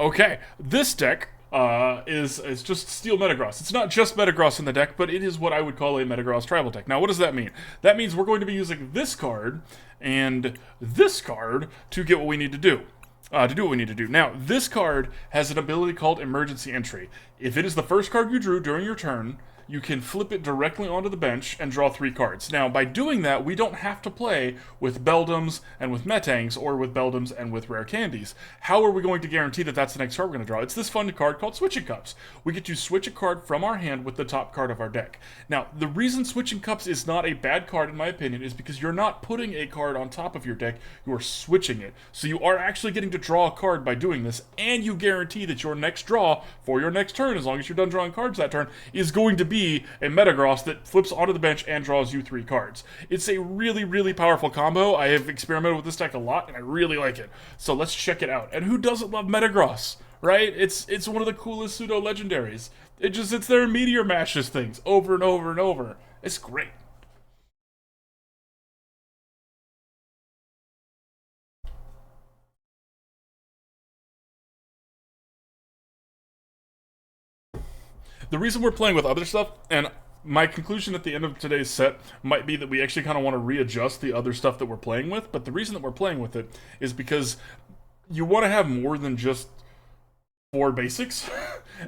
Okay, this deck is just Steel Metagross. It's not just Metagross in the deck, but it is what I would call a Metagross tribal deck. Now, what does that mean? That means we're going to be using this card and this card to get what we need to do. Now, this card has an ability called Emergency Entry. If it is the first card you drew during your turn, you can flip it directly onto the bench and draw 3 cards. Now, by doing that, we don't have to play with Beldums and with Metangs, or with Beldums and with Rare Candies. How are we going to guarantee that that's the next card we're going to draw? It's this fun card called Switching Cups. We get to switch a card from our hand with the top card of our deck. Now, the reason Switching Cups is not a bad card, in my opinion, is because you're not putting a card on top of your deck, you are switching it. So you are actually getting to draw a card by doing this, and you guarantee that your next draw for your next turn, as long as you're done drawing cards that turn, is going to be a Metagross that flips onto the bench and draws you 3 cards. It's a really, really powerful combo. I have experimented with this deck a lot, and I really like it. So let's check it out. And who doesn't love Metagross, right? It's one of the coolest pseudo-legendaries. It sits there and Meteor mashes things over and over and over. It's great. The reason we're playing with other stuff, and my conclusion at the end of today's set might be that we actually kind of want to readjust the other stuff that we're playing with, but the reason that we're playing with it is because you want to have more than just 4 basics,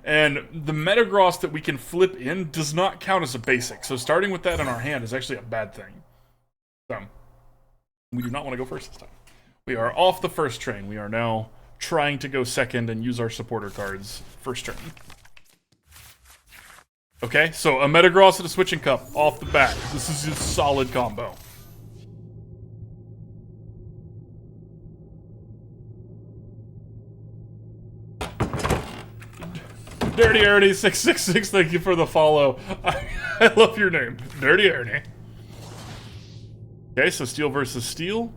and the Metagross that we can flip in does not count as a basic, so starting with that in our hand is actually a bad thing. So, we do not want to go first this time. We are off the first train. We are now trying to go second and use our supporter cards first turn. Okay, so a Metagross and a Switching Cup off the bat. This is a solid combo. Dirty Ernie 666, thank you for the follow. I love your name, Dirty Ernie. Okay, so Steel versus Steel.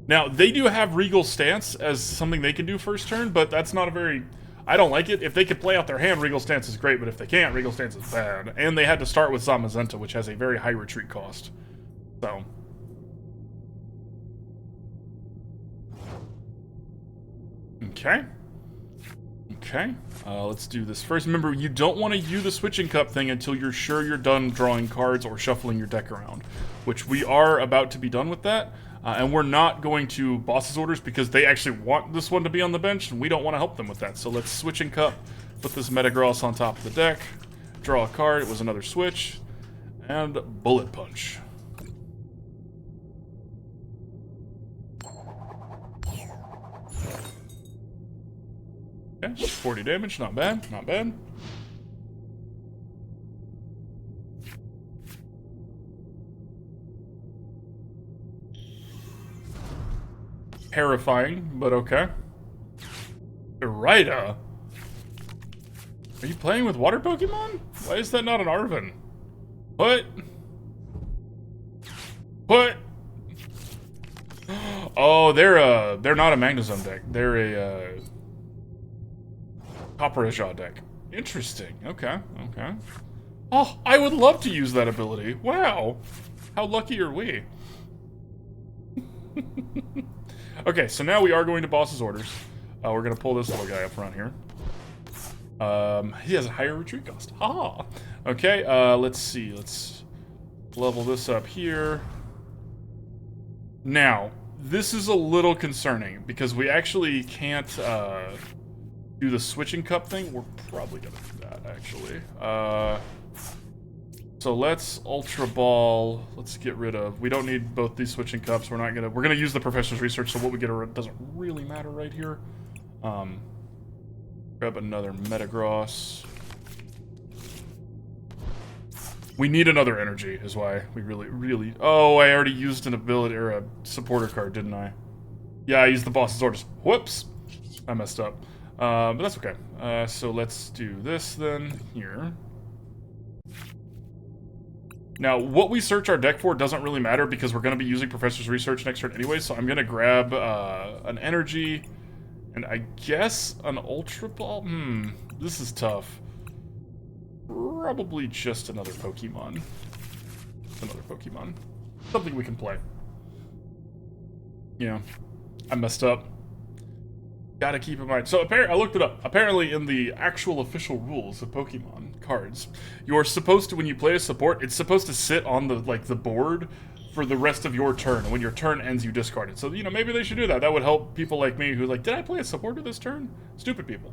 Now, they do have Regal Stance as something they can do first turn, but that's not a very... I don't like it. If they could play out their hand, Regal Stance is great, but if they can't, Regal Stance is bad. And they had to start with Zamazenta, which has a very high retreat cost. So. Okay. Okay. Let's do this first. Remember, you don't want to use the Switching Cup thing until you're sure you're done drawing cards or shuffling your deck around, which we are about to be done with that. And we're not going to Boss's Orders because they actually want this one to be on the bench, and we don't want to help them with that. So let's Switching Cup, put this Metagross on top of the deck, draw a card. It was another switch, and Bullet Punch. Okay, 40 damage, not bad, not bad. Terrifying, but okay. Irida? Are you playing with water Pokemon? Why is that not an Arven? What? What? Oh, they're not a Magnezone deck. They're a Copperishaw deck. Interesting. Okay, okay. Oh, I would love to use that ability. Wow. How lucky are we? Okay, so now we are going to Boss's Orders. We're going to pull this little guy up front here. He has a higher retreat cost. Ha! Okay, let's see. Let's level this up here. Now, this is a little concerning because we actually can't do the Switching Cup thing. We're probably going to do that, actually. So let's Ultra Ball. Let's get rid of... We don't need both these Switching Cups. We're gonna use the Professor's Research, so what we get doesn't really matter right here. Grab another Metagross. We need another energy, is why we really... Oh, I already used an ability, or a supporter card, didn't I? Yeah, I used the Boss's Orders. Whoops! I messed up. But that's okay. So let's do this then, here. Now, what we search our deck for doesn't really matter because we're going to be using Professor's Research next turn anyway, so I'm going to grab an energy and I guess an Ultra Ball? This is tough. Probably just another Pokemon. Another Pokemon. Something we can play. Yeah. I messed up. Gotta keep in mind. So I looked it up. Apparently, in the actual official rules of Pokemon cards, you're supposed to, when you play a support, it's supposed to sit on the board for the rest of your turn. And when your turn ends, you discard it. So maybe they should do that. That would help people like me who like, did I play a supporter this turn? Stupid people.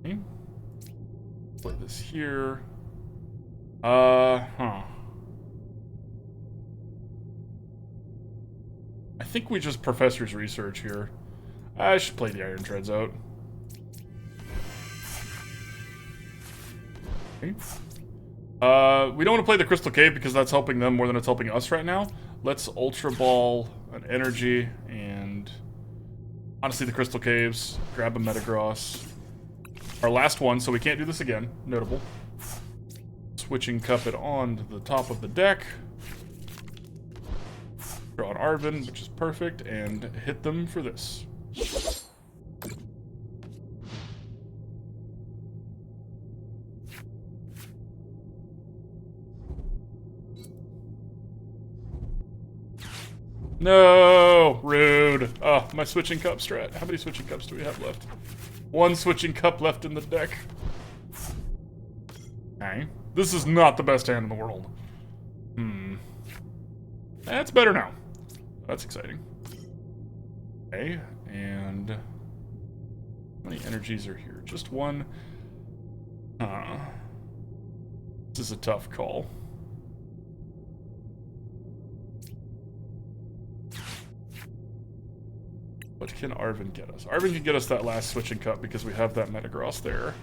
Okay. Play this here. I think we just Professor's Research here. I should play the Iron Treads out. Okay. We don't want to play the Crystal Cave because that's helping them more than it's helping us right now. Let's Ultra Ball an Energy and honestly the Crystal Caves. Grab a Metagross. Our last one, so we can't do this again. Notable. Switching Cup it on to the top of the deck. Draw an Arven, which is perfect, and hit them for this. No! Rude. Oh, my Switching Cup strat. How many Switching Cups do we have left? One Switching Cup left in the deck. Okay. This is not the best hand in the world. That's better now. That's exciting. Okay, and how many energies are here? Just one. This is a tough call. What can Arven get us? Arven can get us that last Switching Cup because we have that Metagross there.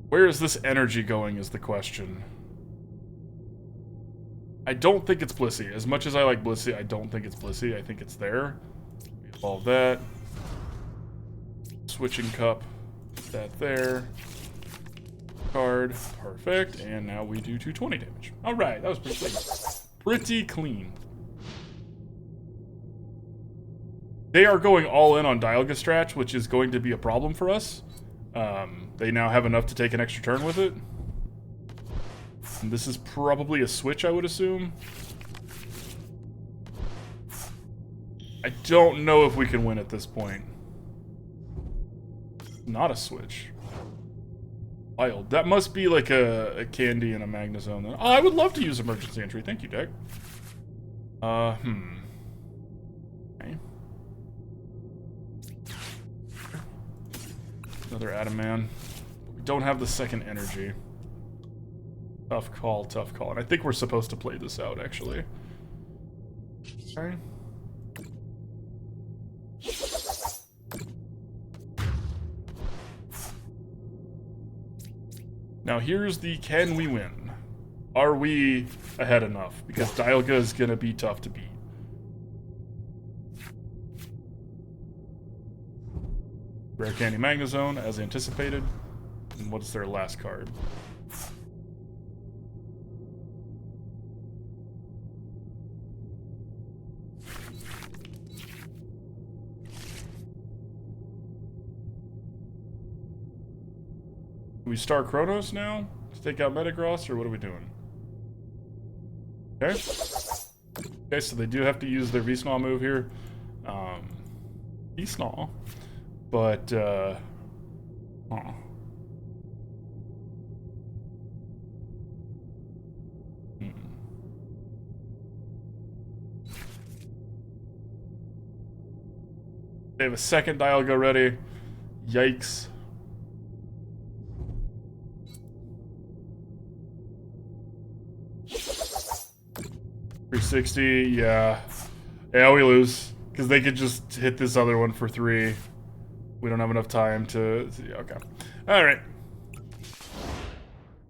Where is this energy going is the question. I don't think it's Blissey. As much as I like Blissey, I don't think it's Blissey. I think it's there. We evolve that. Switching Cup. Put that there. Card. Perfect. And now we do 220 damage. Alright, that was pretty clean. Pretty clean. They are going all in on Dialga Stratch, which is going to be a problem for us. They now have enough to take an extra turn with it. And this is probably a switch, I would assume. I don't know if we can win at this point. Not a switch. Wild. That must be like a candy and a Magnezone. Then. Oh, I would love to use emergency entry. Thank you, deck. Okay. Another Adaman. We don't have the second energy. Tough call, tough call. And I think we're supposed to play this out, actually. Okay. Now here's the can we win? Are we ahead enough? Because Dialga is going to be tough to beat. Rare Candy Magnezone, as anticipated. And what's their last card? Do we start Chronos now to take out Metagross, or what are we doing? Okay. Okay, so they do have to use their V-Snaw move here. V-Snaw. But, They have a second Dialga ready. Yikes. $360, yeah. Yeah, we lose. Because they could just hit this other one for 3. We don't have enough time to... Okay. Alright.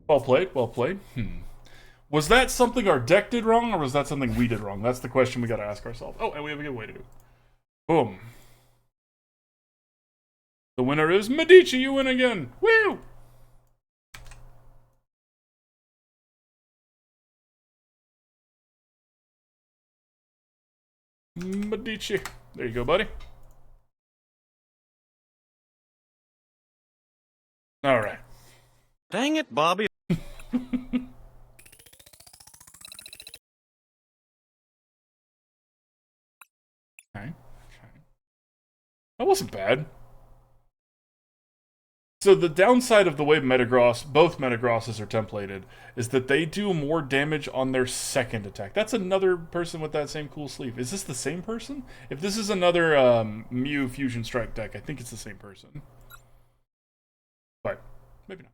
Well played, well played. Was that something our deck did wrong, or was that something we did wrong? That's the question we gotta ask ourselves. Oh, and we have a giveaway to do. Boom. The winner is Medici, you win again! Woo! Medici. There you go, buddy. Alright. Dang it, Bobby. Okay. That wasn't bad. So the downside of the way Metagross, both Metagrosses are templated, is that they do more damage on their second attack. That's another person with that same cool sleeve. Is this the same person? If this is another Mew Fusion Strike deck, I think it's the same person. But maybe not.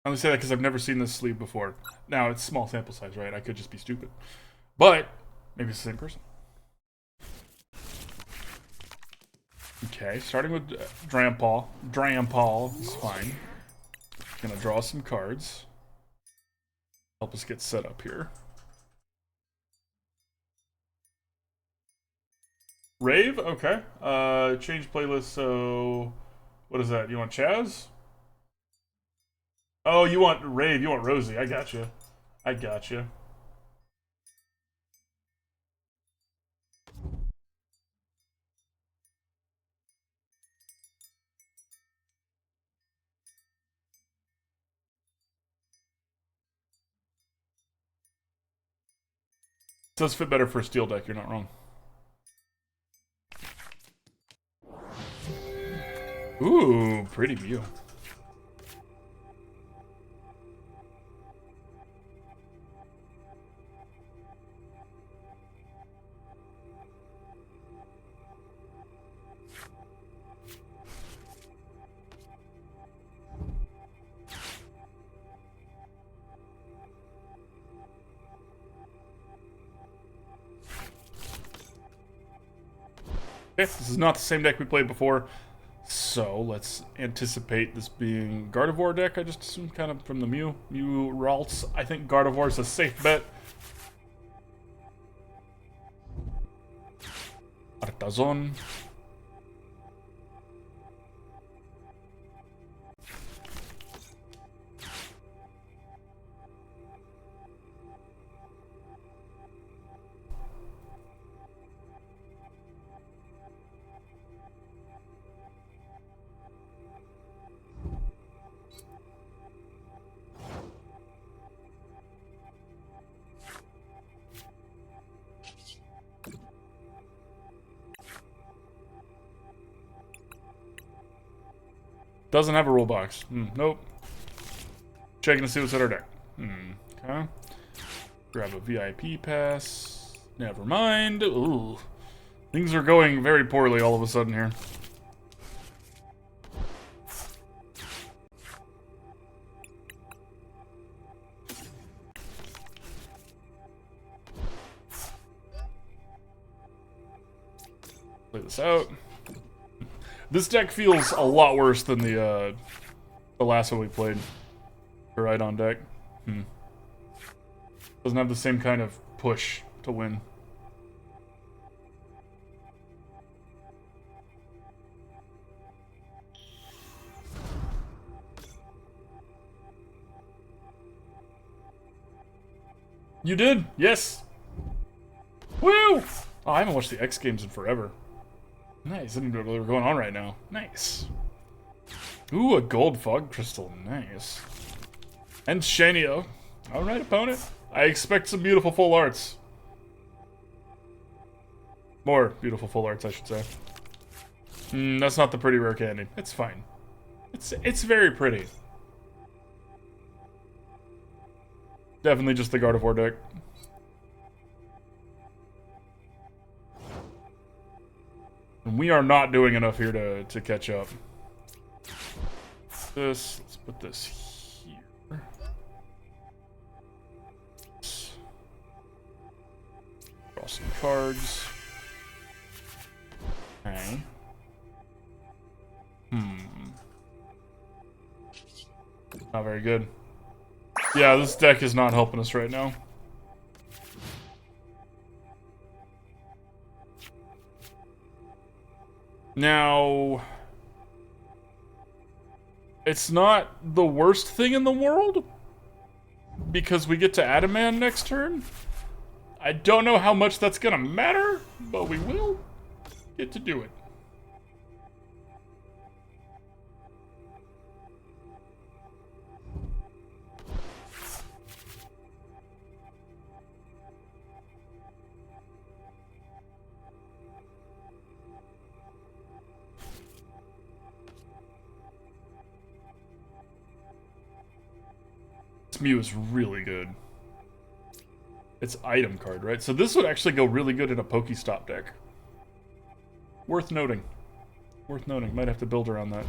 I only say that because I've never seen this sleeve before. Now, it's small sample size, right? I could just be stupid. But maybe it's the same person. Okay, starting with Drampa. Drampa is fine. Gonna draw some cards. Help us get set up here. Rave? Okay. Change playlist, so... What is that? You want Chaz? Oh, you want Rave. You want Rosie. I got you. I got you. Does fit better for a steel deck, you're not wrong. Ooh, pretty view. Okay, this is not the same deck we played before, so let's anticipate this being Gardevoir deck. I just assumed kind of from the Mew Ralts. I think Gardevoir is a safe bet. Artazon. Doesn't have a rule box. Nope. Checking to see what's in our deck. Okay. Grab a VIP pass. Never mind. Ooh. Things are going very poorly all of a sudden here. Play this out. This deck feels a lot worse than the last one we played. The Rhydon deck. Doesn't have the same kind of push to win. You did? Yes! Woo! Oh, I haven't watched the X Games in forever. Nice, I didn't know what they were going on right now. Nice. Ooh, a gold fog crystal. Nice. And Shanio. Alright, opponent. I expect some beautiful full arts. More beautiful full arts, I should say. That's not the pretty rare candy. It's fine. It's very pretty. Definitely just the Gardevoir deck. And we are not doing enough here to catch up. Let's put this here. Draw some cards. Okay. Not very good. Yeah, this deck is not helping us right now. Now, it's not the worst thing in the world, because we get to Adaman next turn. I don't know how much that's gonna matter, but we will get to do it. This Mew is really good. It's item card, right? So this would actually go really good in a Pokestop deck. Worth noting. Worth noting. Might have to build around that.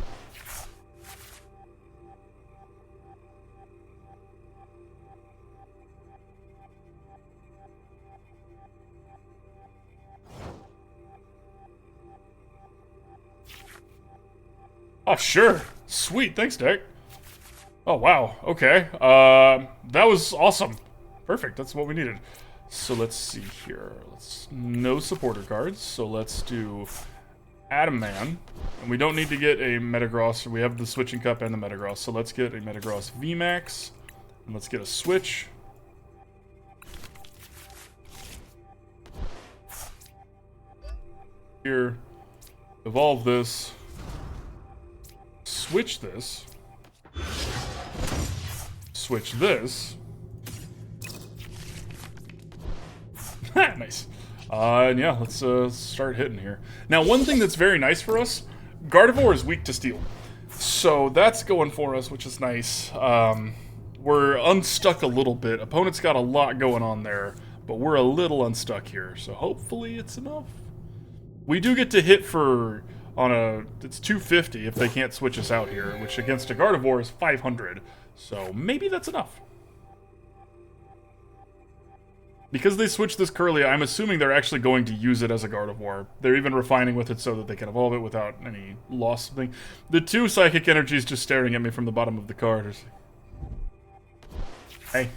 Oh, sure. Sweet. Thanks, deck. Oh, wow. Okay. That was awesome. Perfect. That's what we needed. So let's see here. No supporter cards. So let's do Adaman. And we don't need to get a Metagross. We have the Switching Cup and the Metagross. So let's get a Metagross VMAX. And let's get a Switch. Here. Evolve this. Switch this. Switch this. Nice. And yeah, let's start hitting here. Now, one thing that's very nice for us, Gardevoir is weak to steel. So that's going for us, which is nice. We're unstuck a little bit. Opponent's got a lot going on there, but we're a little unstuck here. So hopefully it's enough. We do get to hit for, it's 250 if they can't switch us out here, which against a Gardevoir is 500. So maybe that's enough. Because they switched this Curly, I'm assuming they're actually going to use it as a Gardevoir. They're even refining with it so that they can evolve it without any loss of thing. The two Psychic Energies just staring at me from the bottom of the card. Hey.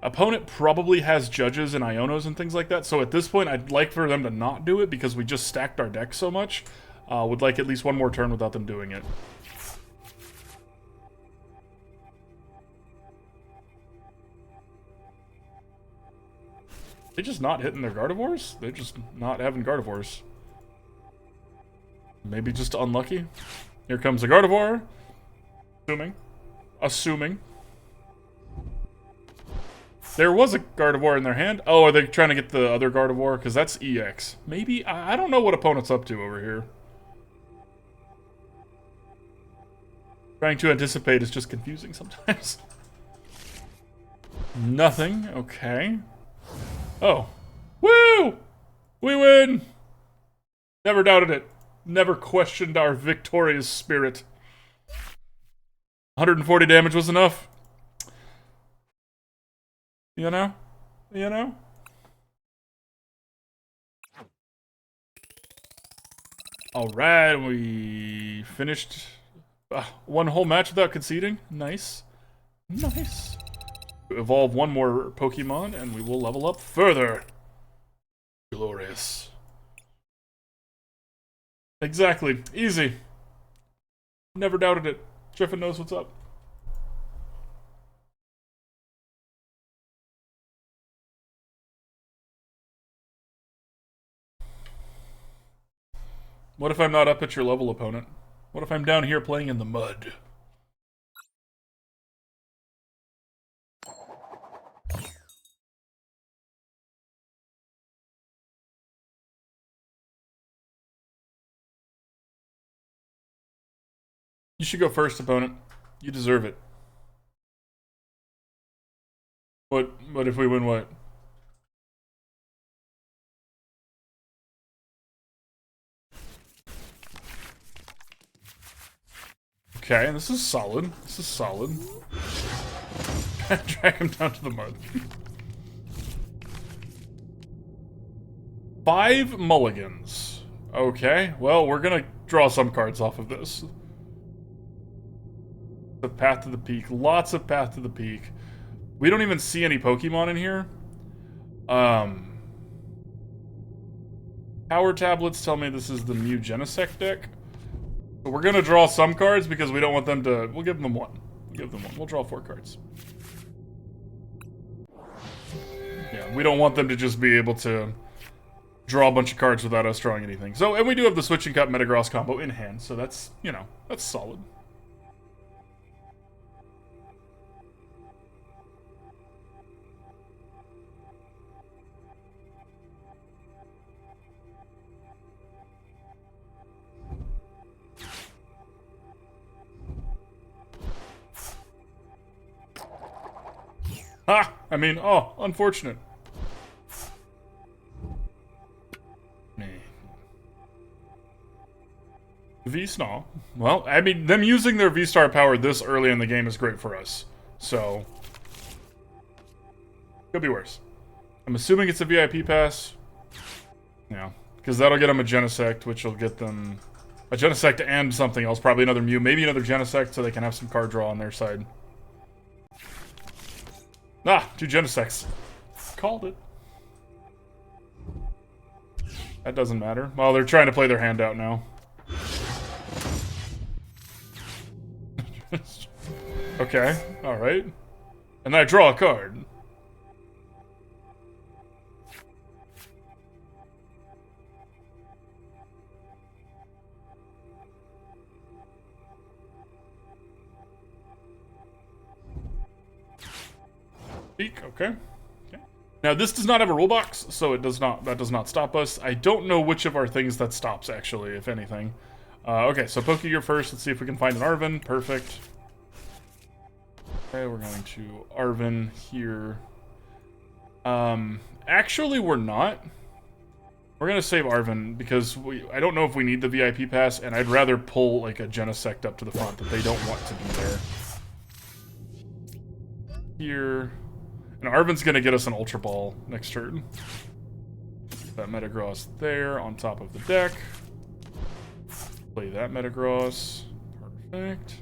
Opponent probably has Judges and Ionos and things like that, so at this point I'd like for them to not do it because we just stacked our deck so much. Would like at least one more turn without them doing it. They're just not hitting their Gardevoirs? They're just not having Gardevoirs. Maybe just unlucky? Here comes a Gardevoir. Assuming. There was a Gardevoir in their hand. Oh, are they trying to get the other Gardevoir? Because that's EX. Maybe? I don't know what opponent's up to over here. Trying to anticipate is just confusing sometimes. Nothing. Okay. Oh. Woo! We win! Never doubted it. Never questioned our victorious spirit. 140 damage was enough. You know? You know? Alright, we finished one whole match without conceding. Nice. Nice. Evolve one more Pokemon, and we will level up further. Glorious. Exactly. Easy. Never doubted it. Griffin knows what's up. What if I'm not up at your level, opponent? What if I'm down here playing in the mud? You should go first, opponent. You deserve it. What if we win what? Okay, this is solid. This is solid. Drag him down to the mud. 5 mulligans. Okay, well, we're gonna draw some cards off of this. The Path to the Peak. Lots of Path to the Peak. We don't even see any Pokemon in here. Power tablets tell me this is the Mew Genesect deck. So we're gonna draw some cards because we don't want them to... We'll give them one. We'll draw 4 cards. Yeah, we don't want them to just be able to draw a bunch of cards without us drawing anything. So, and we do have the Switching Cup Metagross combo in hand, so that's, you know, that's solid. Ha! I mean, oh, unfortunate. V-Snaw. Well, I mean, them using their V-Star power this early in the game is great for us. So, could be worse. I'm assuming it's a VIP pass. Yeah, because that'll get them a Genesect, which will get them a Genesect and something else. Probably another Mew, maybe another Genesect, so they can have some card draw on their side. Ah, 2 Genesects. Called it. That doesn't matter. Well, they're trying to play their hand out now. Okay, alright. And then I draw a card. Speak, okay. Now this does not have a rule box, so that does not stop us. I don't know which of our things that stops, actually, if anything. Okay, so Pokégear first. Let's see if we can find an Arven. Perfect. Okay, we're going to Arven here. Actually, we're not. We're going to save Arven because I don't know if we need the VIP pass, and I'd rather pull like a Genesect up to the front that they don't want to be there. Here. And Arven's going to get us an Ultra Ball next turn. That Metagross there on top of the deck. Play that Metagross. Perfect.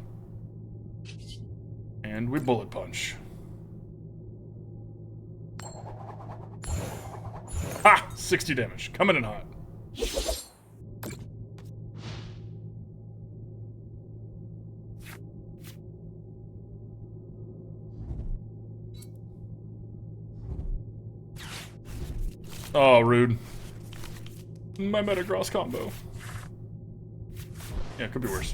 And we Bullet Punch. Ha! 60 damage. Coming in hot. Oh, rude. My Metagross combo. Yeah, it could be worse.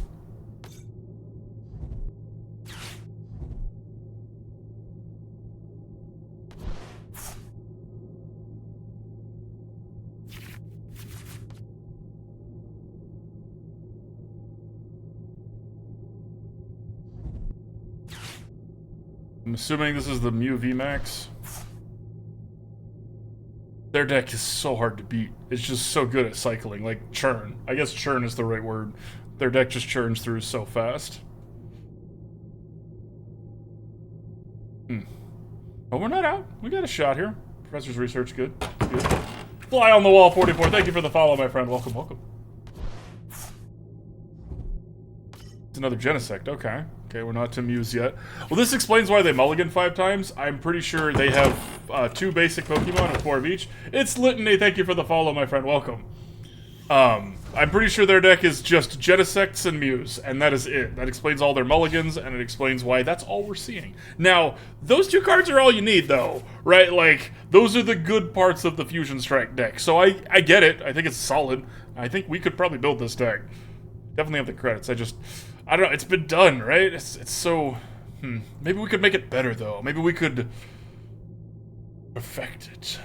I'm assuming this is the Mew VMAX. Their deck is so hard to beat. It's just so good at cycling, like churn. I guess churn is the right word. Their deck just churns through so fast. But we're not out. We got a shot here. Professor's research, good. Good. Fly on the wall, 44. Thank you for the follow, my friend. Welcome, welcome. It's another Genesect, okay. Okay, we're not to Muse yet. Well, this explains why they mulligan 5 times. I'm pretty sure they have 2 basic Pokemon and 4 of each. It's Litany, thank you for the follow, my friend, welcome. I'm pretty sure their deck is just Genesects and Muse, and that is it. That explains all their mulligans, and it explains why that's all we're seeing. Now, those 2 cards are all you need, though, right? Like, those are the good parts of the Fusion Strike deck. So I get it. I think it's solid. I think we could probably build this deck. Definitely have the credits. I don't know, it's been done, right? It's so... Maybe we could make it better, though. Maybe we could... perfect it.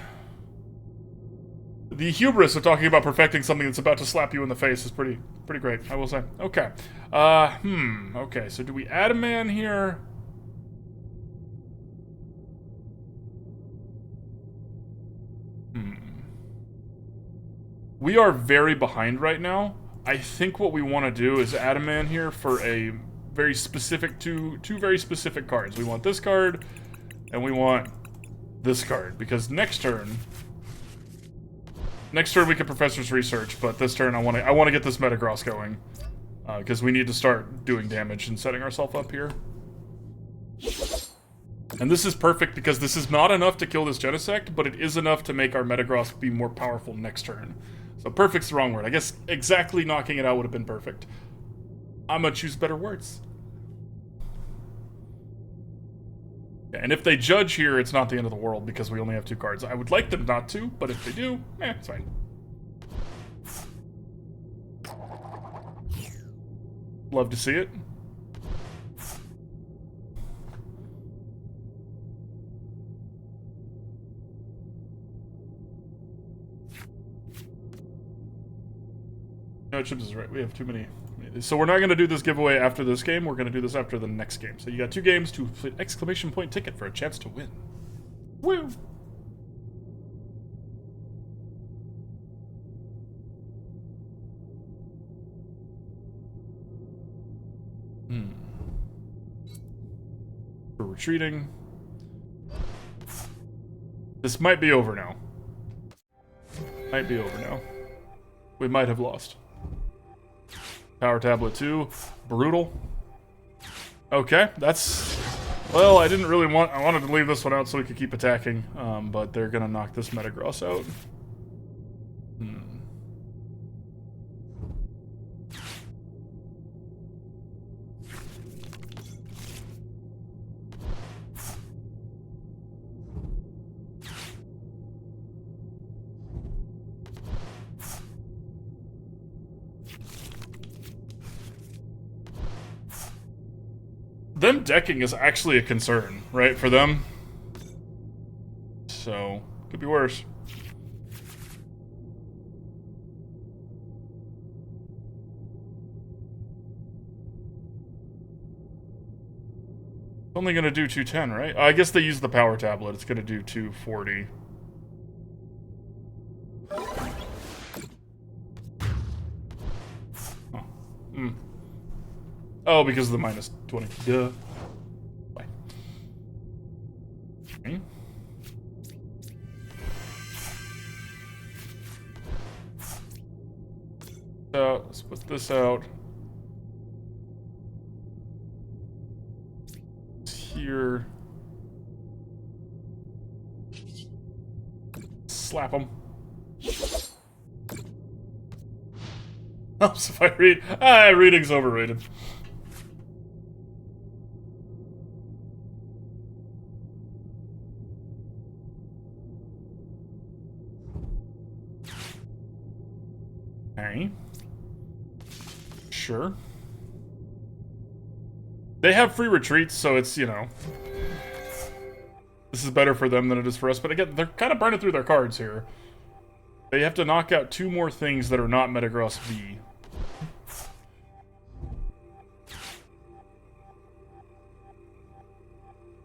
The hubris of talking about perfecting something that's about to slap you in the face is pretty great, I will say. Okay. Okay, so do we add a man here? We are very behind right now. I think what we want to do is add a man here for a very specific, two very specific cards. We want this card, and we want this card, because next turn we could Professor's Research, but this turn I want to get this Metagross going, because we need to start doing damage and setting ourselves up here. And this is perfect because this is not enough to kill this Genesect, but it is enough to make our Metagross be more powerful next turn. So perfect's the wrong word. I guess exactly knocking it out would have been perfect. I'm gonna choose better words. Yeah, and if they judge here, it's not the end of the world because we only have 2 cards. I would like them not to, but if they do, it's fine. Love to see it. No, Chips is right. We have too many. So we're not going to do this giveaway after this game. We're going to do this after the next game. So you got 2 games to exclamation point ticket for a chance to win. Woo! We're retreating. This might be over now. Might be over now. We might have lost. Power tablet 2. Brutal. Okay, that's... Well, I didn't really want... I wanted to leave this one out so we could keep attacking, but they're gonna knock this Metagross out. Them decking is actually a concern, right, for them? So, could be worse. Only gonna do 210, right? I guess they use the power tablet. It's gonna do 240. Oh. Oh, because of the minus 20. Duh. Bye. Okay. So, let's put this out. Here. Slap them. Oh, so if I read... reading's overrated. Okay. Sure. They have free retreats, so it's, you know... This is better for them than it is for us, but again, they're kind of burning through their cards here. They have to knock out 2 more things that are not Metagross V.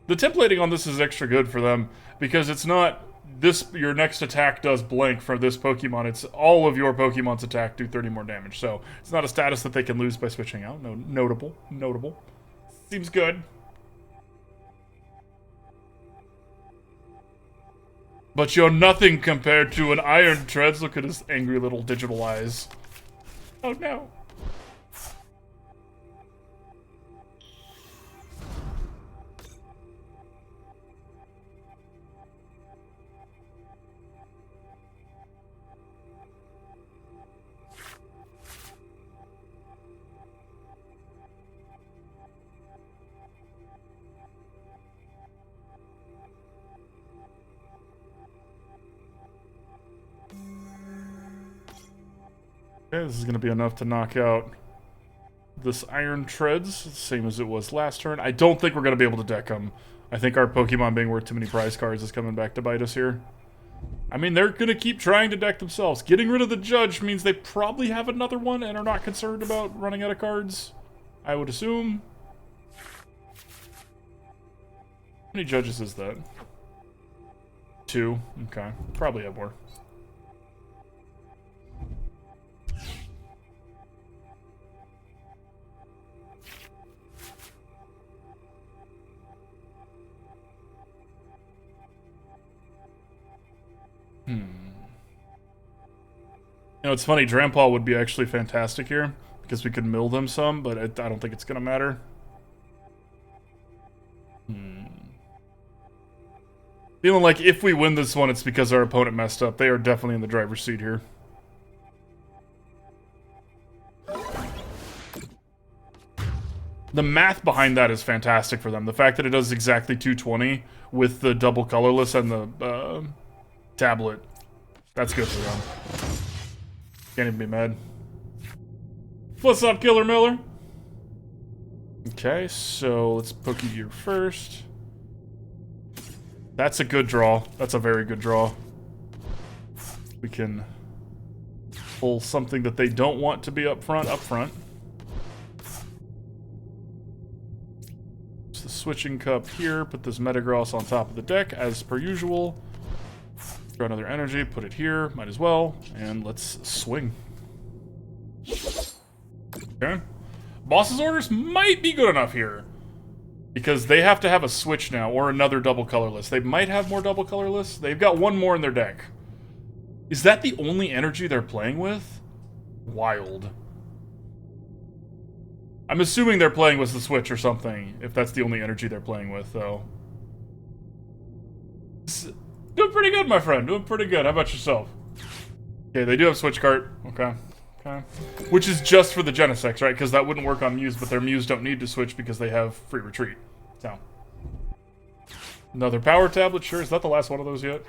The templating on this is extra good for them, because it's not... This, your next attack does blank for this Pokemon. It's all of your Pokemon's attack do 30 more damage. So, it's not a status that they can lose by switching out. No, notable. Notable. Seems good. But you're nothing compared to an Iron Treads. Look at his angry little digital eyes. Oh no. Okay, this is going to be enough to knock out this Iron Treads, same as it was last turn. I don't think we're going to be able to deck them. I think our Pokemon being worth too many prize cards is coming back to bite us here. I mean, they're going to keep trying to deck themselves. Getting rid of the Judge means they probably have another one and are not concerned about running out of cards, I would assume. How many Judges is that? 2. Okay. Probably have more. You know, it's funny, Drampa would be actually fantastic here, because we could mill them some, but I don't think it's going to matter. Feeling like if we win this one, it's because our opponent messed up. They are definitely in the driver's seat here. The math behind that is fantastic for them. The fact that it does exactly 220 with the double colorless and the tablet, that's good for them. Can't even be mad. What's up, Killer Miller? Okay, so let's Pokégear first. That's a good draw. That's a very good draw. We can pull something that they don't want to be up front. The switching cup here, put this Metagross on top of the deck as per usual. Throw another energy, put it here, might as well, and let's swing. Okay. Boss's orders might be good enough here. Because they have to have a switch now, or another double colorless. They might have more double colorless. They've got one more in their deck. Is that the only energy they're playing with? Wild. I'm assuming they're playing with the switch or something, if that's the only energy they're playing with, though. Doing pretty good, my friend. Doing pretty good. How about yourself? Okay, they do have switch cart. Okay. Okay. Which is just for the Genesects, right? Because that wouldn't work on Muse, but their Muse don't need to switch because they have free retreat. So. Another power tablet, sure. Is that the last one of those yet?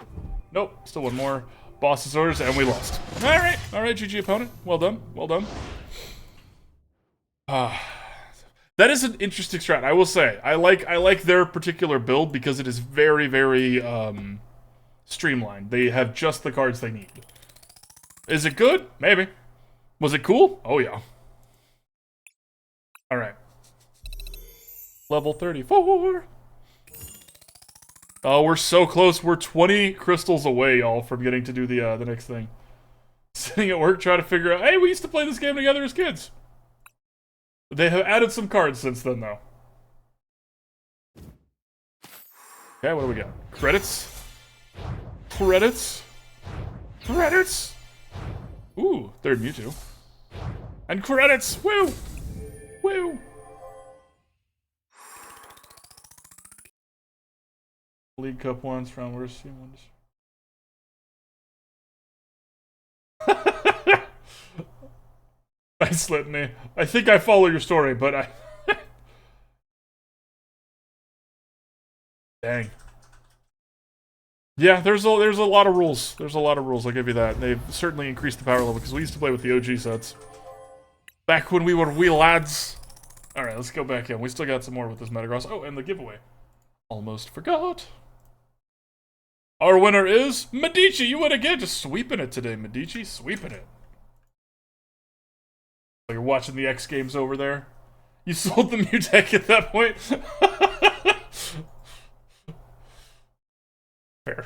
Nope. Still one more. Boss's orders, and we lost. Alright. Alright, GG opponent. Well done. Well done. That is an interesting strat, I will say. I like their particular build because it is very, very streamlined. They have just the cards they need. Is it good? Maybe. Was it cool? Oh yeah. Alright. Level 34. Oh, we're so close. We're 20 crystals away, y'all, from getting to do the next thing. Sitting at work trying to figure out, hey, we used to play this game together as kids. They have added some cards since then, though. Okay, what do we got? Credits? Credits? Credits? Ooh, third Mewtwo. And credits! Woo! Woo! League Cup once, round worst team ones. Nice litany. I think I follow your story, but I... Dang. Yeah, there's a lot of rules. There's a lot of rules, I'll give you that. They've certainly increased the power level, because we used to play with the OG sets. Back when we were wee lads. Alright, let's go back in. We still got some more with this Metagross. Oh, and the giveaway. Almost forgot. Our winner is Medici. You win again. Just sweeping it today, Medici. Sweeping it. You're watching the X Games over there. You sold the Mew deck at that point. Fair.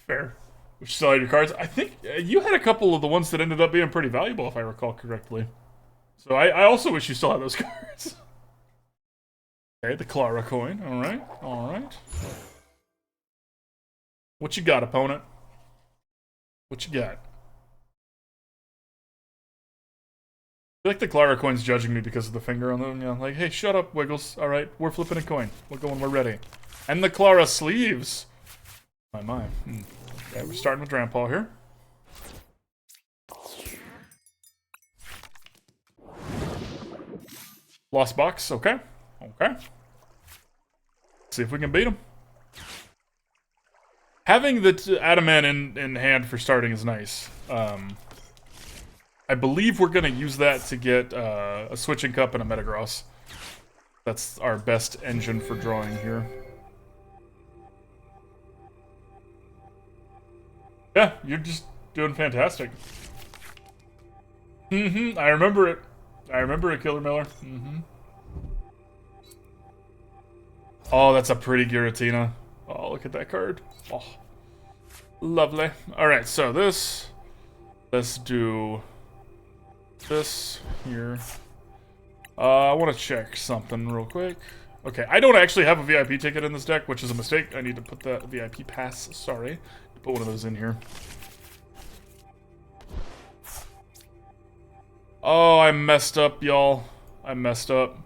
Fair. Which still had your cards. I think you had a couple of the ones that ended up being pretty valuable, if I recall correctly. So I also wish you still had those cards. Okay, the Clara coin. Alright. Alright. What you got, opponent? What you got? I feel like the Clara coin's judging me because of the finger on them. Yeah, like, hey, shut up, Wiggles. Alright, we're flipping a coin. We're going, we're ready. And the Clara sleeves. My. Okay, we're starting with Drampa here. Lost box, okay. Okay. See if we can beat him. Having the Adaman in hand for starting is nice. I believe we're going to use that to get a Switching Cup and a Metagross. That's our best engine for drawing here. Yeah, you're just doing fantastic. I remember it. I remember it, Killer Miller. Oh, that's a pretty Giratina. Oh, look at that card. Oh, lovely. Alright, so this... Let's do... this here. I want to check something real quick. Okay, I don't actually have a VIP ticket in this deck, which is a mistake. I need to put the VIP pass. Sorry. Put one of those in here. Oh, I messed up, y'all. I messed up.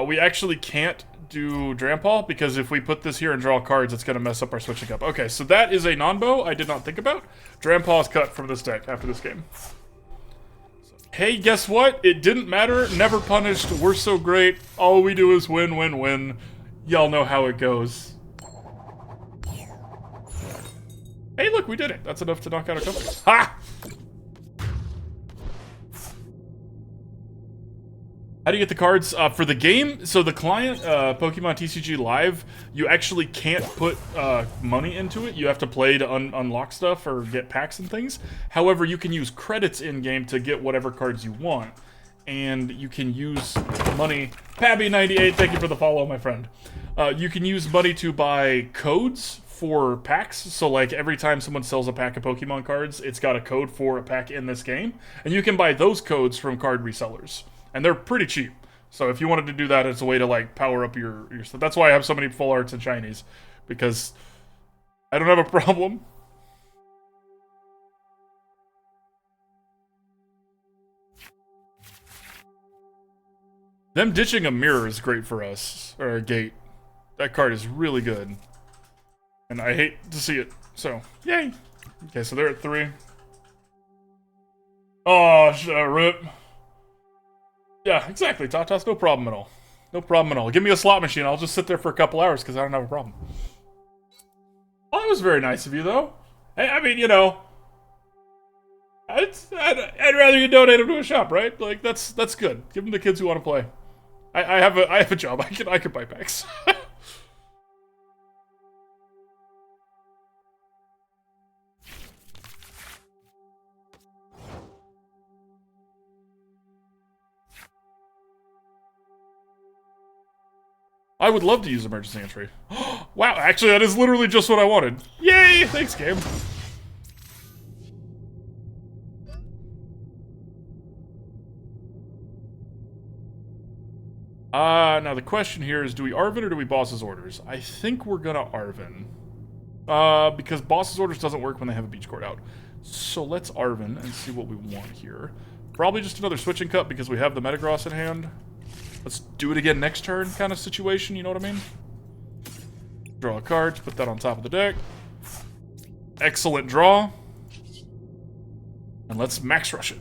We actually can't do Drampa, because if we put this here and draw cards, it's going to mess up our Switching Cup. Okay, so that is a non-bow I did not think about. Drampa is cut from this deck after this game. Hey, guess what? It didn't matter. Never punished. We're so great. All we do is win, win, win. Y'all know how it goes. Hey, look, we did it. That's enough to knock out a company. Ha! How do you get the cards? For the game, so the client, Pokemon TCG Live, you actually can't put money into it. You have to play to unlock stuff or get packs and things. However, you can use credits in-game to get whatever cards you want. and you can use money. Pabby98, thank you for the follow, my friend. You can use money to buy codes for packs. So like every time someone sells a pack of Pokemon cards, it's got a code for a pack in this game. And you can buy those codes from card resellers. And they're pretty cheap. So if you wanted to do that, it's a way to like power up your stuff. That's why I have so many full arts and shinies. Because I don't have a problem. Them ditching a mirror is great for us. Or a gate. That card is really good. And I hate to see it. So, yay. Okay, so they're at 3. Oh, rip. Yeah, exactly, Tatas. No problem at all. No problem at all. Give me a slot machine. I'll just sit there for a couple hours because I don't have a problem. Well, that was very nice of you, though. I mean, you know, I'd rather you donate them to a shop, right? Like that's good. Give them to kids who want to play. I have a job. I could buy packs. I would love to use emergency entry. Wow, actually that is literally just what I wanted. Yay! Thanks, game. Now the question here is, do we Arven or do we Boss's Orders? I think we're gonna Arven. Because Boss's Orders doesn't work when they have a beach court out. So let's Arven and see what we want here. Probably just another Switching Cup because we have the Metagross in hand. Let's do it again next turn kind of situation, you know what I mean? Draw a card, put that on top of the deck. Excellent draw. And let's max rush it.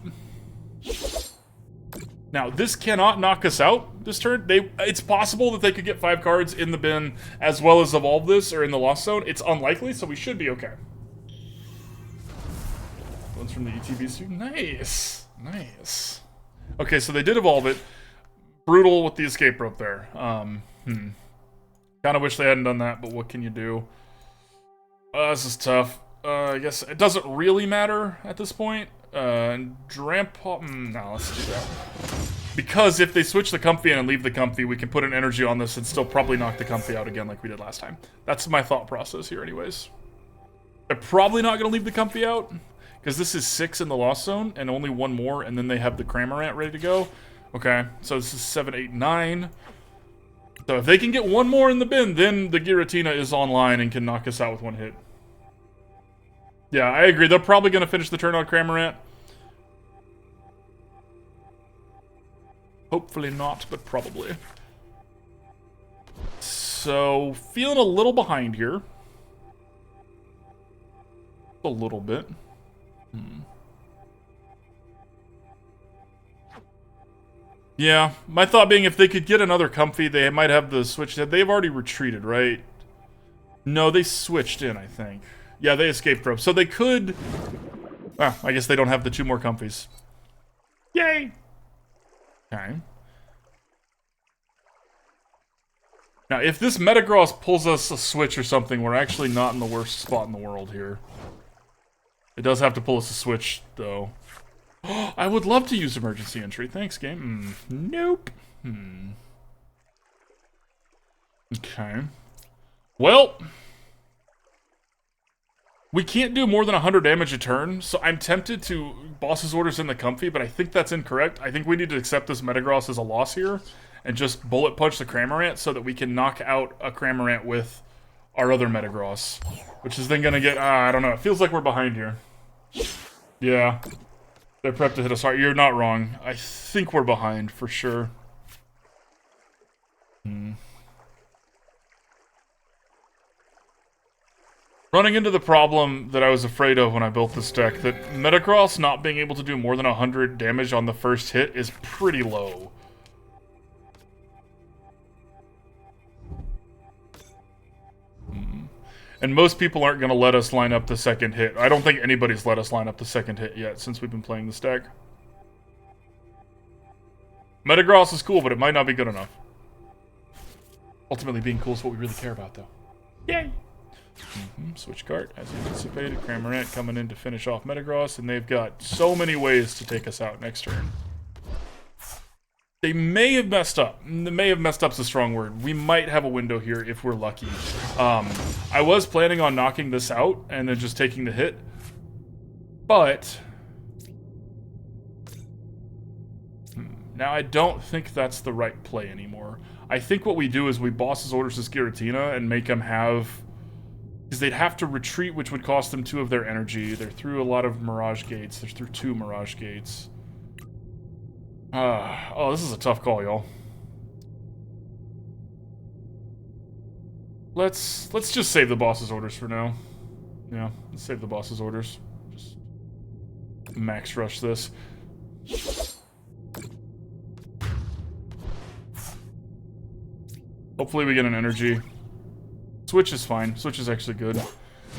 Now, this cannot knock us out this turn. It's possible that they could get 5 cards in the bin as well as evolve this or in the Lost Zone. It's unlikely, so we should be okay. One's from the ETB. Nice. Nice. Okay, so they did evolve it. Brutal with the escape rope there. Kind of wish they hadn't done that, but what can you do? This is tough. I guess it doesn't really matter at this point. Drampa... no, let's do that. Because if they switch the Comfy in and leave the Comfy, we can put an energy on this and still probably knock the Comfy out again like we did last time. That's my thought process here anyways. They're probably not going to leave the Comfy out, because this is 6 in the Lost Zone, and only 1 more, and then they have the Cramorant ready to go. Okay, so this is 7, 8, 9. So if they can get 1 more in the bin, then the Giratina is online and can knock us out with 1 hit. Yeah, I agree. They're probably going to finish the turn on Cramorant. Hopefully not, but probably. So, feeling a little behind here. A little bit. Yeah, my thought being if they could get another Comfy, they might have the switch. They've already retreated, right? No, they switched in, I think. Yeah, they escaped rope. So they could... Ah, I guess they don't have the 2 more Comfies. Yay! Okay. Now, if this Metagross pulls us a switch or something, we're actually not in the worst spot in the world here. It does have to pull us a switch, though. I would love to use emergency entry. Thanks, game. Nope. Okay. Well... we can't do more than 100 damage a turn, so I'm tempted to Boss's Orders in the Comfy, but I think that's incorrect. I think we need to accept this Metagross as a loss here, and just bullet punch the Cramorant so that we can knock out a Cramorant with our other Metagross. Which is then gonna get, I don't know, it feels like we're behind here. Yeah. They're prepped to hit us hard. You're not wrong. I think we're behind, for sure. Running into the problem that I was afraid of when I built this deck, that Metagross not being able to do more than 100 damage on the first hit is pretty low. And most people aren't going to let us line up the second hit. I don't think anybody's let us line up the second hit yet since we've been playing this deck. Metagross is cool, but it might not be good enough. Ultimately, being cool is what we really care about, though. Yay! Switch card, as anticipated. Cramorant coming in to finish off Metagross, and they've got so many ways to take us out next turn. They may have messed up. They may have messed up's a strong word. We might have a window here if we're lucky. I was planning on knocking this out and then just taking the hit. But now I don't think that's the right play anymore. I think what we do is we boss's orders this Giratina and make them have... Because they'd have to retreat, which would cost them 2 of their energy. They're through a lot of Mirage Gates. They're through 2 Mirage Gates. Oh, this is a tough call, y'all. Let's just save the boss's orders for now. Yeah, let's save the boss's orders. Just max rush this. Hopefully we get an energy. Switch is fine. Switch is actually good.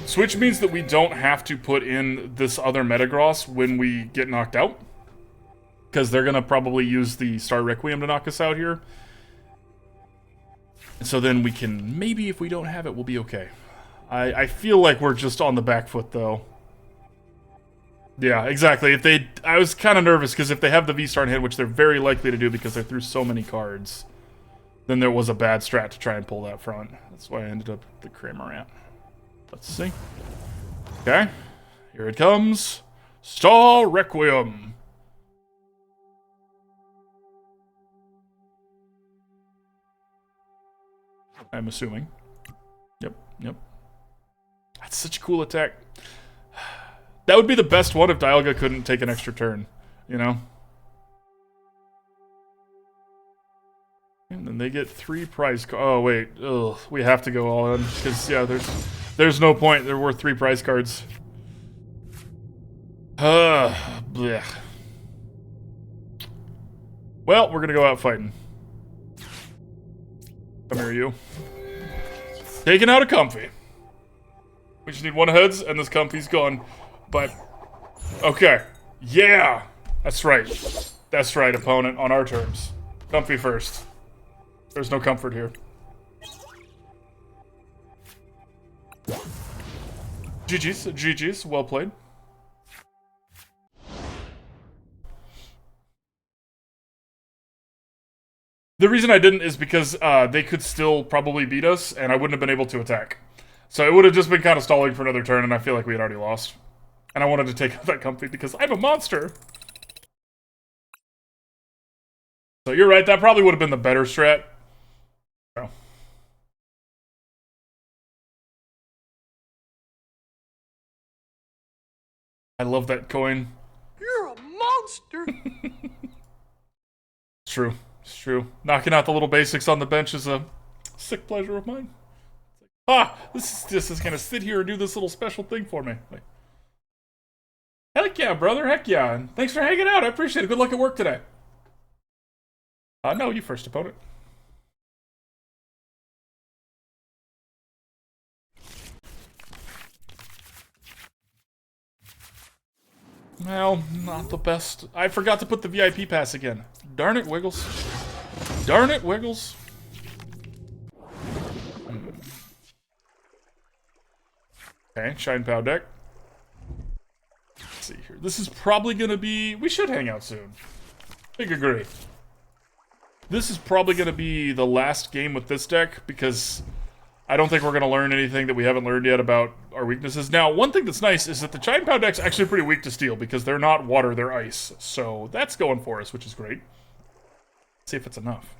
Switch means that we don't have to put in this other Metagross when we get knocked out. Because they're going to probably use the Star Requiem to knock us out here. And so then we can, maybe if we don't have it, we'll be okay. I feel like we're just on the back foot, though. Yeah, exactly. I was kind of nervous, because if they have the V-Star in hand, which they're very likely to do because they're through so many cards, then there was a bad strat to try and pull that front. That's why I ended up the Cramorant. Let's see. Okay. Here it comes. Star Requiem. I'm assuming. Yep. That's such a cool attack. That would be the best one if Dialga couldn't take an extra turn, you know? And then they get 3 prize cards. Oh, wait. Ugh, we have to go all in. Because, yeah, there's no point. They're worth 3 prize cards. Blech. Well, we're going to go out fighting. Come here, you. Taking out a Comfy. We just need 1 heads, and this Comfy's gone. But, okay. Yeah! That's right. That's right, opponent, on our terms. Comfy first. There's no comfort here. GG's, well played. The reason I didn't is because they could still probably beat us, and I wouldn't have been able to attack. So it would have just been kind of stalling for another turn, and I feel like we had already lost. And I wanted to take out that Comfy because I'm a monster! So you're right, that probably would have been the better strat. So. I love that coin. You're a monster! It's true. It's true. Knocking out the little basics on the bench is a sick pleasure of mine. This is gonna sit here and do this little special thing for me. Like, heck yeah, brother. Heck yeah. And thanks for hanging out. I appreciate it. Good luck at work today. No, you first, opponent. Well, not the best. I forgot to put the VIP pass again. Darn it, Wiggles. Darn it, Wiggles. Okay, Shine Pow deck. Let's see here. This is probably gonna be... We should hang out soon. Big agree. This is probably gonna be the last game with this deck, because I don't think we're gonna learn anything that we haven't learned yet about our weaknesses. Now, one thing that's nice is that the Shine Pow deck's actually pretty weak to steel, because they're not water, they're ice. So that's going for us, which is great. Let's see if it's enough.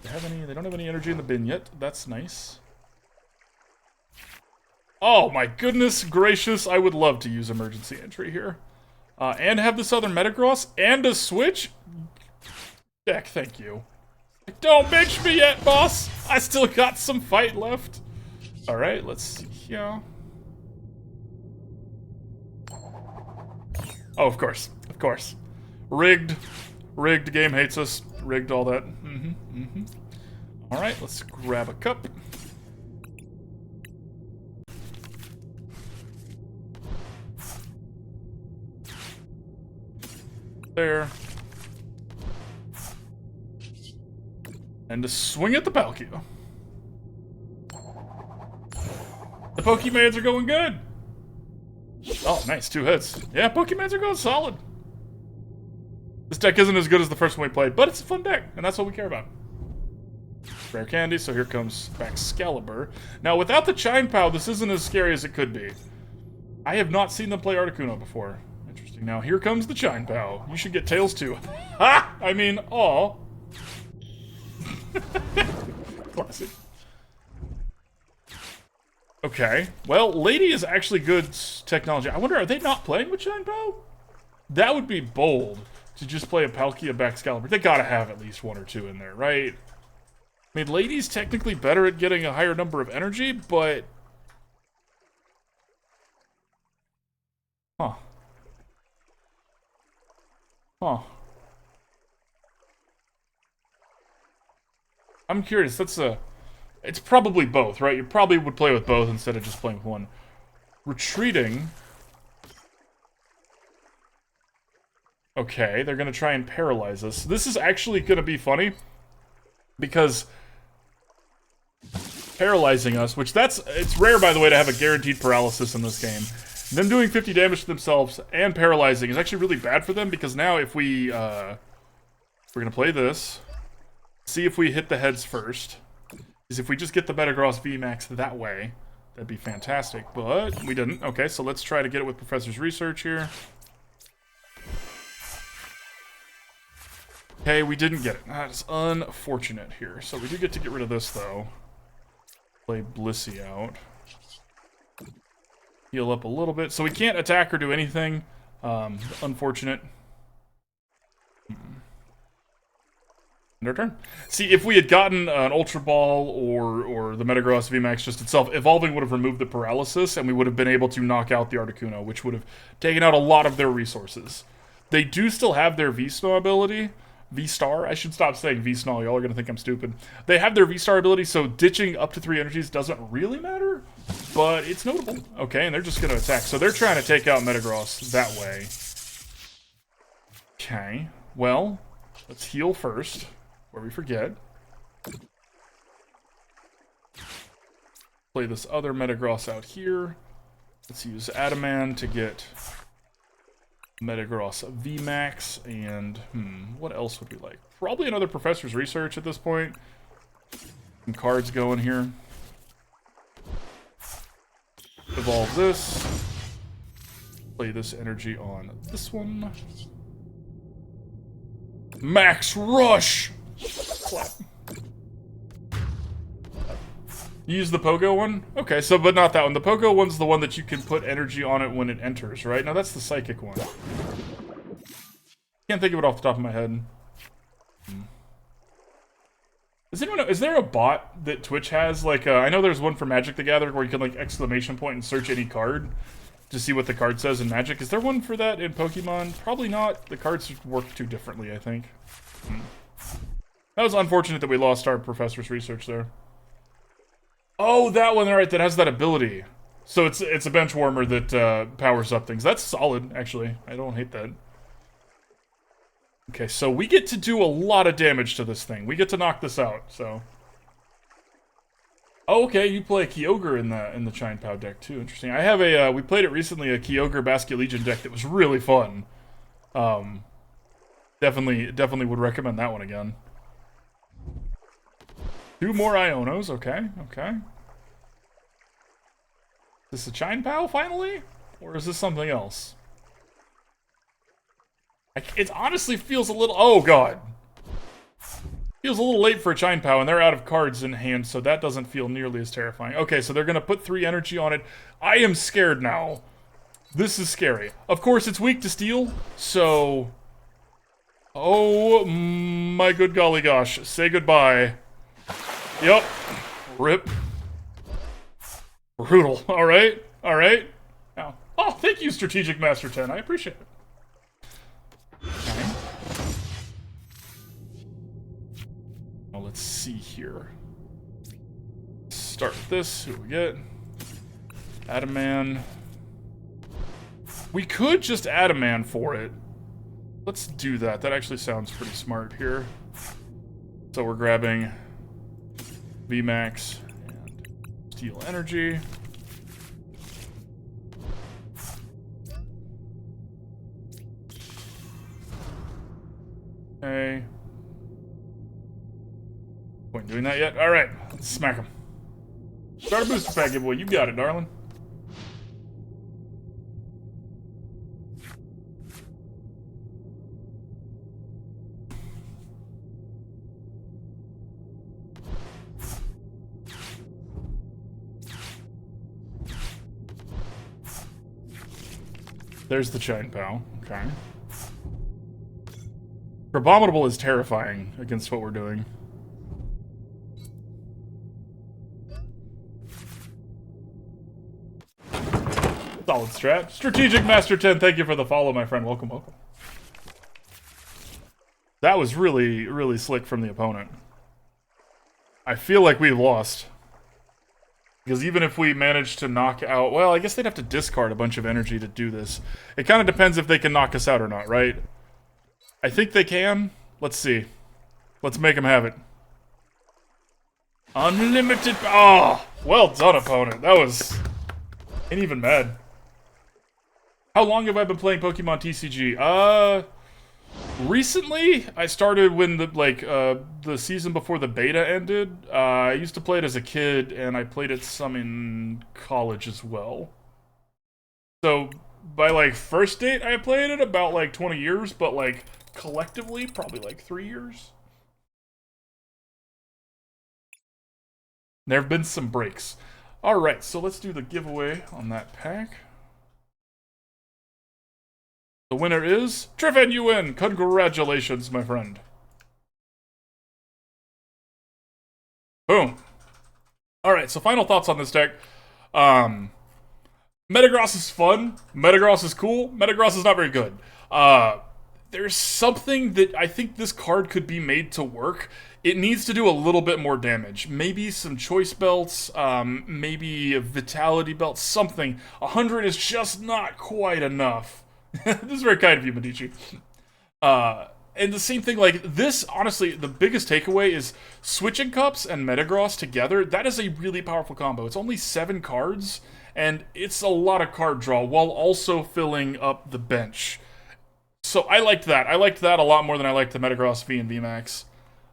They don't have any energy in the bin yet. That's nice. Oh my goodness gracious, I would love to use emergency entry here. And have this other Metagross and a switch? Deck, thank you. Don't bench me yet, boss! I still got some fight left. Alright, let's see here. Oh, of course. Of course. Rigged. Rigged, game hates us. Rigged, all that. Alright, let's grab a cup. There. And to swing at the Palkia. The Pokemons are going good. Oh, nice. 2 hits. Yeah, Pokemons are going solid. This deck isn't as good as the first one we played, but it's a fun deck, and that's what we care about. Rare candy, so here comes Excalibur. Now, without the Chine Pow, this isn't as scary as it could be. I have not seen them play Articuno before. Interesting. Now, here comes the Chine Pow. You should get Tails too. Ha! I mean, aw. Classic. Okay. Well, Lady is actually good technology. I wonder, are they not playing with Chine Pow? That would be bold to just play a Palkia Excalibur. They gotta have at least one or two in there, right? I mean, Lady's technically better at getting a higher number of energy, but... Huh. Huh. I'm curious, that's a... It's probably both, right? You probably would play with both instead of just playing with one. Retreating... Okay, they're gonna try and paralyze us. This is actually gonna be funny, because... paralyzing us, which it's rare, by the way, to have a guaranteed paralysis in this game. Them doing 50 damage to themselves and paralyzing is actually really bad for them, because now if we're gonna play this, see if we hit the heads first, is if we just get the Metagross VMAX that way, that'd be fantastic, but we didn't. Okay, so let's try to get it with Professor's Research here. Okay, we didn't get it. That's unfortunate here. So we do get to get rid of this, though. Play Blissey out. Heal up a little bit. So we can't attack or do anything. Unfortunate. End our turn. See, if we had gotten an Ultra Ball or the Metagross VMAX just itself, evolving would have removed the paralysis, and we would have been able to knock out the Articuno, which would have taken out a lot of their resources. They do still have their V-Star ability. V-Star? I should stop saying V-Snall. Y'all are going to think I'm stupid. They have their V-Star ability, so ditching up to 3 energies doesn't really matter, but it's notable. Okay, and they're just going to attack. So they're trying to take out Metagross that way. Okay, well, let's heal first, where we forget. Play this other Metagross out here. Let's use Adaman to get... Metagross VMAX, and what else would we like? Probably another Professor's Research at this point. Some cards going here. Evolve this. Play this energy on this one. Max Rush! Clap. Use the Pogo one? Okay, so, but not that one. The Pogo one's the one that you can put energy on it when it enters, right? Now that's the Psychic one. Can't think of it off the top of my head. Is there a bot that Twitch has? Like, I know there's one for Magic the Gathering where you can, like, exclamation point and search any card to see what the card says in Magic. Is there one for that in Pokemon? Probably not. The cards work too differently, I think. That was unfortunate that we lost our Professor's Research there. Oh, that one, right, that has that ability. So it's a bench warmer that powers up things. That's solid, actually. I don't hate that. Okay, so we get to do a lot of damage to this thing. We get to knock this out, so... Oh, okay, you play a Kyogre in the Chine Pow deck, too. Interesting. I have a, we played it recently, a Kyogre Basket Legion deck that was really fun. Definitely would recommend that one again. 2 more Ionos, okay, okay. Is this a Chine Pow, finally? Or is this something else? It honestly feels a little... Oh, God. Feels a little late for a Chine Pow, and they're out of cards in hand, so that doesn't feel nearly as terrifying. Okay, so they're going to put 3 energy on it. I am scared now. This is scary. Of course, it's weak to steel, so... Oh, my good golly gosh. Say goodbye. Yep. Rip. Brutal. Alright. Alright. Now, oh, thank you, Strategic Master 10. I appreciate it. Okay. Now, let's see here. Start with this. Who do we get? Adaman. We could just Adaman for it. Let's do that. That actually sounds pretty smart here. So we're grabbing VMAX and Steel Energy. Okay. Point in doing that yet? Alright, let's smack him. Start a booster pack giveaway. You got it, darling. There's the Giant Pal. Okay. Abominable is terrifying against what we're doing. Solid strat. Strategic Master 10, thank you for the follow, my friend. Welcome, welcome. That was really, really slick from the opponent. I feel like we lost. Because even if we manage to knock out... Well, I guess they'd have to discard a bunch of energy to do this. It kind of depends if they can knock us out or not, right? I think they can. Let's see. Let's make them have it. Unlimited... Oh! Well done, opponent. That was... Ain't even mad. How long have I been playing Pokemon TCG? Recently, I started when the season before the beta ended. I used to play it as a kid, and I played it some in college as well. So, by, like, first date, I played it about, like, 20 years, but, like, collectively, probably, like, 3 years. There have been some breaks. Alright, so let's do the giveaway on that pack. The winner is Triffin, you win! Congratulations, my friend. Boom. Alright, so final thoughts on this deck. Metagross is fun. Metagross is cool. Metagross is not very good. There's something that I think this card could be made to work. It needs to do a little bit more damage. Maybe some choice belts, maybe a vitality belt, something. 100 is just not quite enough. This is very kind of you, Medici. And the same thing, like, this, honestly, the biggest takeaway is Switching Cups and Metagross together. That is a really powerful combo. It's only 7 cards, and it's a lot of card draw, while also filling up the bench. So I liked that. I liked that a lot more than I liked the Metagross V and VMAX.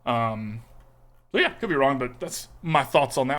So yeah, could be wrong, but that's my thoughts on that.